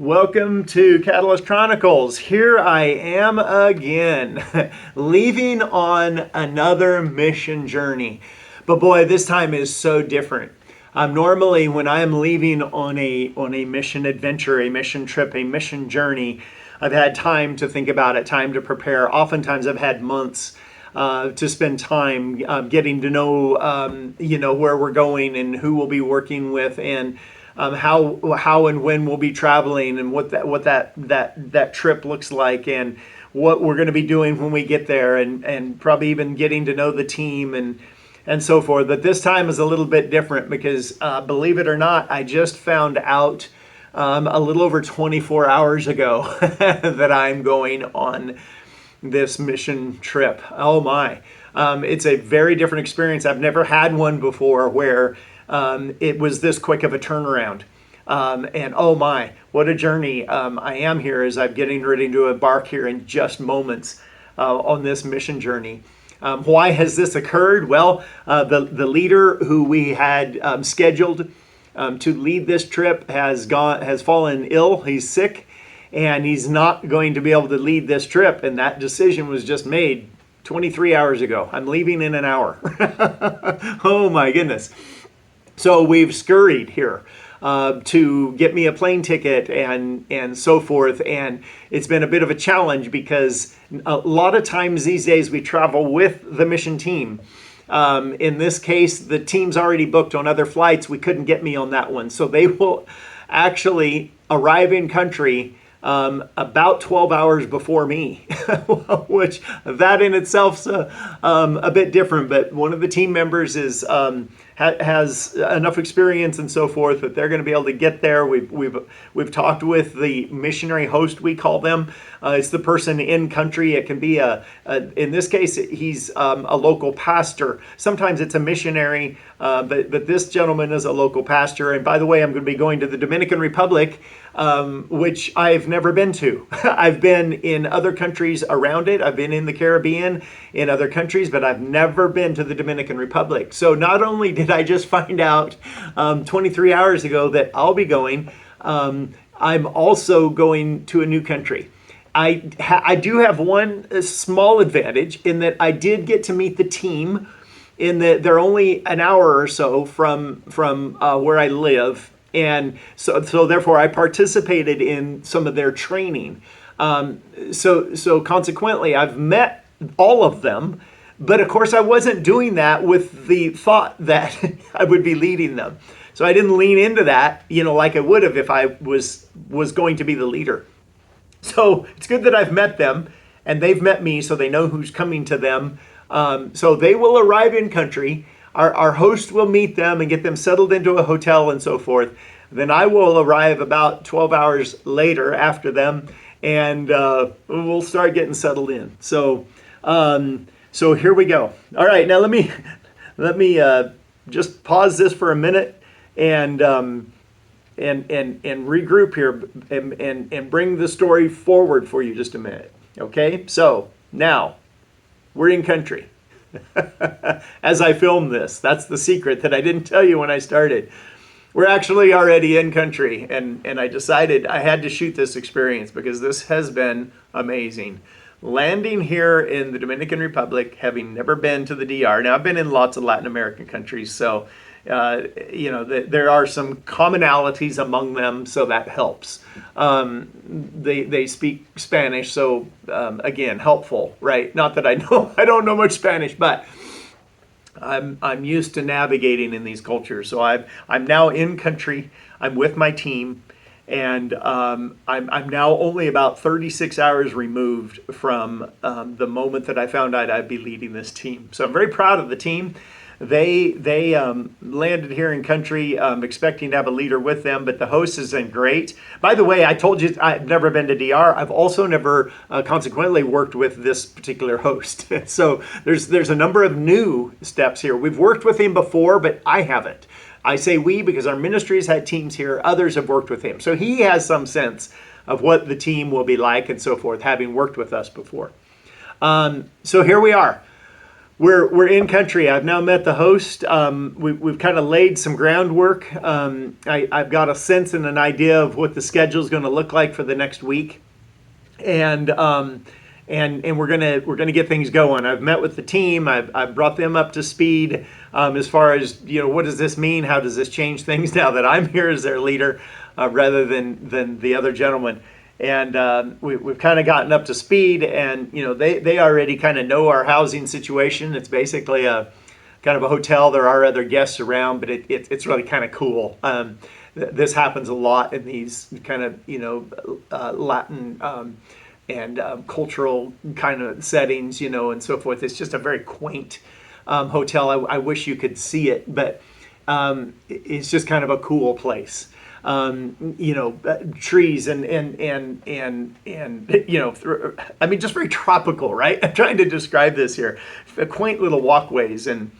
Welcome to Catalyst Chronicles. Here I am again, leaving on another mission journey. But boy, this time is so different. Normally, when I am leaving on a mission adventure, a mission trip, a mission journey, I've had time to think about it, time to prepare. Oftentimes, I've had months to spend time getting to know, where we're going and who we'll be working with, and how and when we'll be traveling, and what that trip looks like, and what we're going to be doing when we get there, and probably even getting to know the team and so forth. But this time is a little bit different because, believe it or not, I just found out a little over 24 hours ago that I'm going on this mission trip. Oh my. It's a very different experience. I've never had one before where it was this quick of a turnaround. And oh my, what a journey I am here as I'm getting ready to embark here in just moments on this mission journey. Why has this occurred? Well, the leader who we had scheduled to lead this trip has fallen ill. He's sick, and he's not going to be able to lead this trip. And that decision was just made 23 hours ago. I'm leaving in an hour. Oh my goodness. So we've scurried here to get me a plane ticket and so forth. And it's been a bit of a challenge because a lot of times these days we travel with the mission team. In this case, the team's already booked on other flights. We couldn't get me on that one. So they will actually arrive in country about 12 hours before me, which that in itself's a bit different. But one of the team members has enough experience and so forth that they're going to be able to get there. We've talked with the missionary host, we call them. It's the person in country. It can be in this case, he's a local pastor. Sometimes it's a missionary, but this gentleman is a local pastor. And by the way, I'm going to be going to the Dominican Republic, which I've never been to. I've been in other countries around it. I've been in the Caribbean, in other countries, but I've never been to the Dominican Republic. So not only did I just find out 23 hours ago that I'll be going, I'm also going to a new country. I do have one small advantage in that I did get to meet the team, in that they're only an hour or so from where I live. And so therefore I participated in some of their training. So consequently, I've met all of them, but of course I wasn't doing that with the thought that I would be leading them. So I didn't lean into that, like I would have if I was going to be the leader. So it's good that I've met them and they've met me, so they know who's coming to them. So they will arrive in country. Our host will meet them and get them settled into a hotel and so forth. Then I will arrive about 12 hours later after them, and we'll start getting settled in. So here we go. All right, now let me just pause this for a minute and regroup here and bring the story forward for you just a minute. Okay, so now we're in country. As I film this, that's the secret that I didn't tell you when I started. We're actually already in country, and I decided I had to shoot this experience because this has been amazing. Landing here in the Dominican Republic, having never been to the DR. Now, I've been in lots of Latin American countries, so there are some commonalities among them, so that helps. They speak Spanish, so again, helpful, right? Not that I don't know much Spanish, but I'm used to navigating in these cultures. So I'm now in country. I'm with my team, and I'm now only about 36 hours removed from the moment that I found out I'd be leading this team. So I'm very proud of the team. They landed here in country expecting to have a leader with them, but the host has been great. By the way, I told you I've never been to DR. I've also never consequently worked with this particular host. So there's a number of new steps here. We've worked with him before, but I haven't. I say we because our ministry's had teams here. Others have worked with him. So he has some sense of what the team will be like and so forth, having worked with us before. So here we are. we're in country. I've now met the host. We've kind of laid some groundwork. I've got a sense and an idea of what the schedule is going to look like for the next week, and we're gonna get things going. I've met with the team. I've brought them up to speed as far as what does this mean? How does this change things now that I'm here as their leader rather than the other gentleman? And we've kind of gotten up to speed, and they already kind of know our housing situation. It's basically a kind of a hotel. There are other guests around, but it's really kind of cool. This happens a lot in these kind of Latin and cultural kind of settings, and so forth. It's just a very quaint hotel. I wish you could see it, but it's just kind of a cool place. Trees and I mean, just very tropical, right? I'm trying to describe this here. Quaint little walkways, and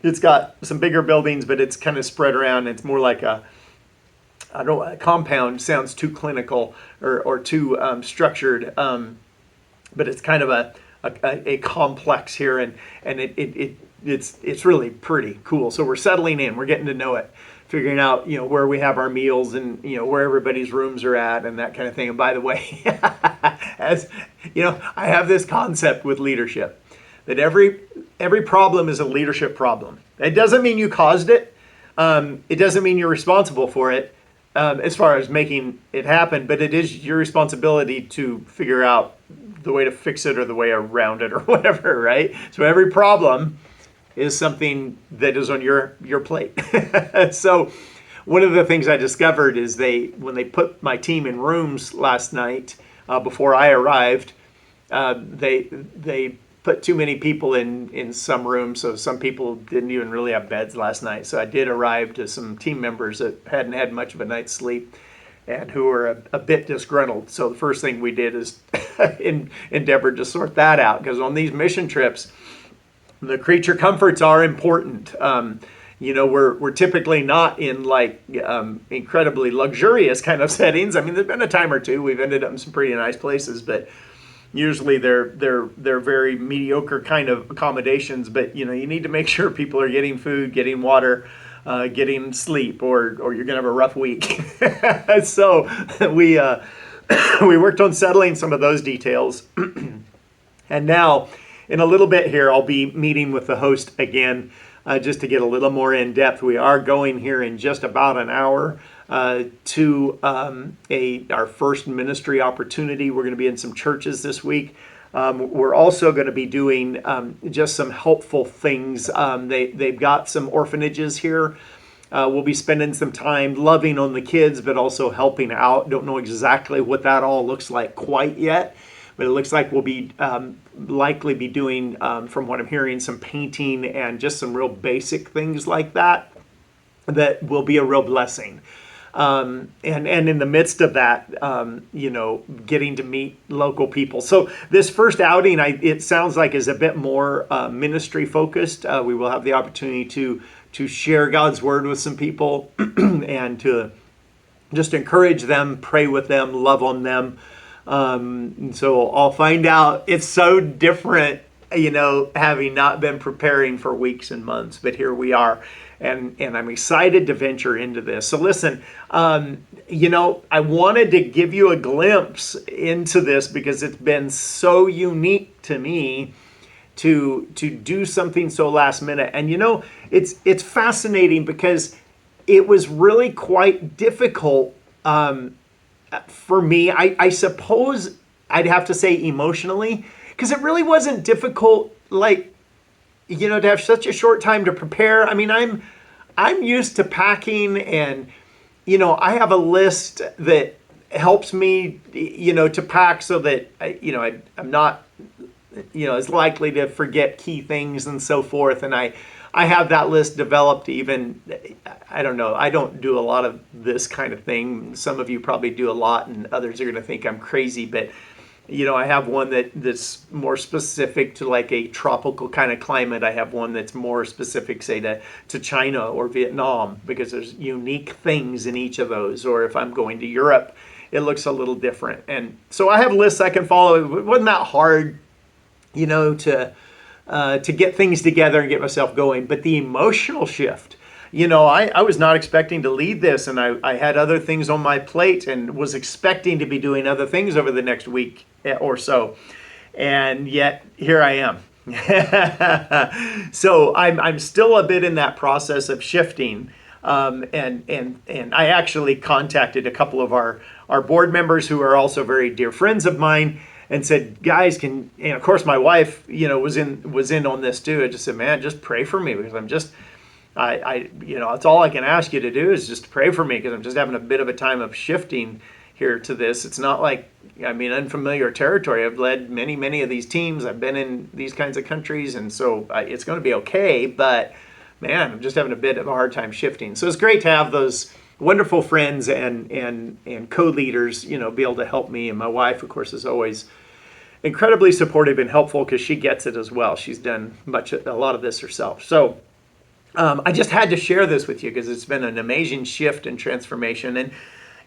it's got some bigger buildings, but it's kind of spread around. It's more like a compound sounds too clinical or too structured, but it's kind of a complex here, and it's really pretty cool. So we're settling in, we're getting to know it, figuring out where we have our meals and where everybody's rooms are at and that kind of thing. And by the way, as I have this concept with leadership that every problem is a leadership problem. It doesn't mean you caused it. It doesn't mean you're responsible for it. As far as making it happen, but it is your responsibility to figure out the way to fix it or the way around it or whatever, right? So every problem is something that is on your plate. So one of the things I discovered is when they put my team in rooms last night before I arrived, they put too many people in some rooms, so some people didn't even really have beds last night. So I did arrive to some team members that hadn't had much of a night's sleep and who were a bit disgruntled. So the first thing we did is endeavored to sort that out, because on these mission trips, the creature comforts are important. We're typically not in incredibly luxurious kind of settings. I mean, there's been a time or two we've ended up in some pretty nice places, but usually they're very mediocre kind of accommodations. But you need to make sure people are getting food, getting water, getting sleep, or you're gonna have a rough week. So we worked on settling some of those details, and now in a little bit here I'll be meeting with the host again, just to get a little more in depth. We are going here in just about an hour to our first ministry opportunity. We're going to be in some churches this week. We're also going to be doing just some helpful things. They've got some orphanages here. We'll be spending some time loving on the kids, but also helping out. Don't know exactly what that all looks like quite yet, but it looks like we'll be likely be doing, from what I'm hearing, some painting and just some real basic things like that will be a real blessing. And in the midst of that, getting to meet local people. So this first outing, it sounds like, is a bit more ministry focused. We will have the opportunity to share God's word with some people and to just encourage them, pray with them, love on them. So I'll find out. It's so different, having not been preparing for weeks and months, but here we are. And I'm excited to venture into this. So listen, I wanted to give you a glimpse into this because it's been so unique to me to do something so last minute. And it's fascinating because it was really quite difficult for me. I suppose I'd have to say emotionally, because it really wasn't difficult, to have such a short time to prepare. I mean, I'm used to packing, and I have a list that helps me to pack so that I'm not as likely to forget key things and so forth. And I have that list developed. Even, I don't know, I don't do a lot of this kind of thing. Some of you probably do a lot, and others are going to think I'm crazy, but I have one that's more specific to like a tropical kind of climate. I have one that's more specific, say, to China or Vietnam, because there's unique things in each of those. Or if I'm going to Europe, it looks a little different. And so I have lists I can follow. It wasn't that hard, to to get things together and get myself going. But the emotional shift, I was not expecting to lead this, and I had other things on my plate and was expecting to be doing other things over the next week or so. And yet here I am. So I'm still a bit in that process of shifting. And I actually contacted a couple of our board members who are also very dear friends of mine and said, guys, and of course my wife, was in on this too. I just said, man, just pray for me, because that's all I can ask you to do is just pray for me, because I'm just having a bit of a time of shifting here to this. It's not like, unfamiliar territory. I've led many, many of these teams. I've been in these kinds of countries, and so it's going to be okay. But man, I'm just having a bit of a hard time shifting. So it's great to have those wonderful friends and co-leaders, be able to help me. And my wife, of course, is always incredibly supportive and helpful, because she gets it as well. She's done a lot of this herself. So I just had to share this with you because it's been an amazing shift and transformation. And,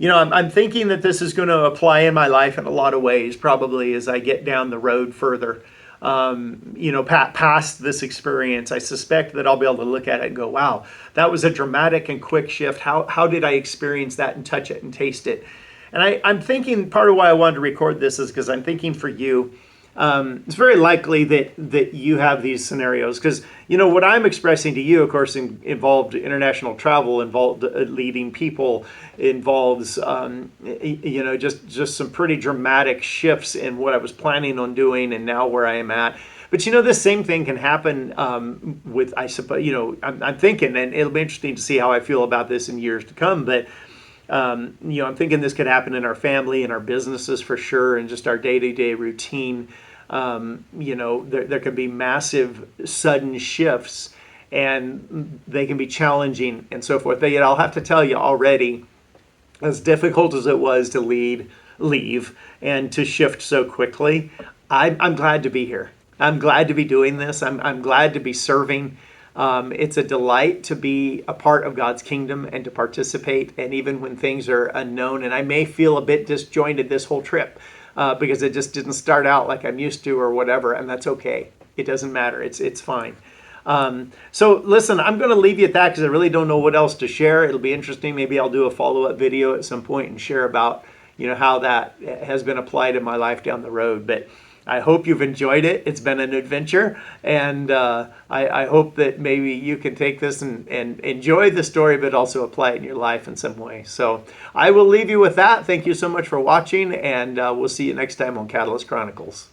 I'm thinking that this is going to apply in my life in a lot of ways, probably as I get down the road further, past this experience. I suspect that I'll be able to look at it and go, wow, that was a dramatic and quick shift. How did I experience that and touch it and taste it? And I'm thinking part of why I wanted to record this is because I'm thinking for you, it's very likely that you have these scenarios, because what I'm expressing to you, of course, involved international travel, involved leading people, involves just some pretty dramatic shifts in what I was planning on doing and now where I am at. But this same thing can happen with, I suppose, I'm thinking, and it'll be interesting to see how I feel about this in years to come, but I'm thinking this could happen in our family, in our businesses for sure, and just our day-to-day routine. There could be massive sudden shifts, and they can be challenging and so forth. But yet I'll have to tell you already, as difficult as it was to leave and to shift so quickly, I'm glad to be here. I'm glad to be doing this. I'm glad to be serving. It's a delight to be a part of God's kingdom and to participate. And even when things are unknown, and I may feel a bit disjointed this whole trip because it just didn't start out like I'm used to or whatever, and that's okay. It doesn't matter. It's fine. So listen, I'm going to leave you at that because I really don't know what else to share. It'll be interesting. Maybe I'll do a follow-up video at some point and share about how that has been applied in my life down the road. But I hope you've enjoyed it. It's been an adventure, and I hope that maybe you can take this and enjoy the story, but also apply it in your life in some way. So I will leave you with that. Thank you so much for watching, and we'll see you next time on Catalyst Chronicles.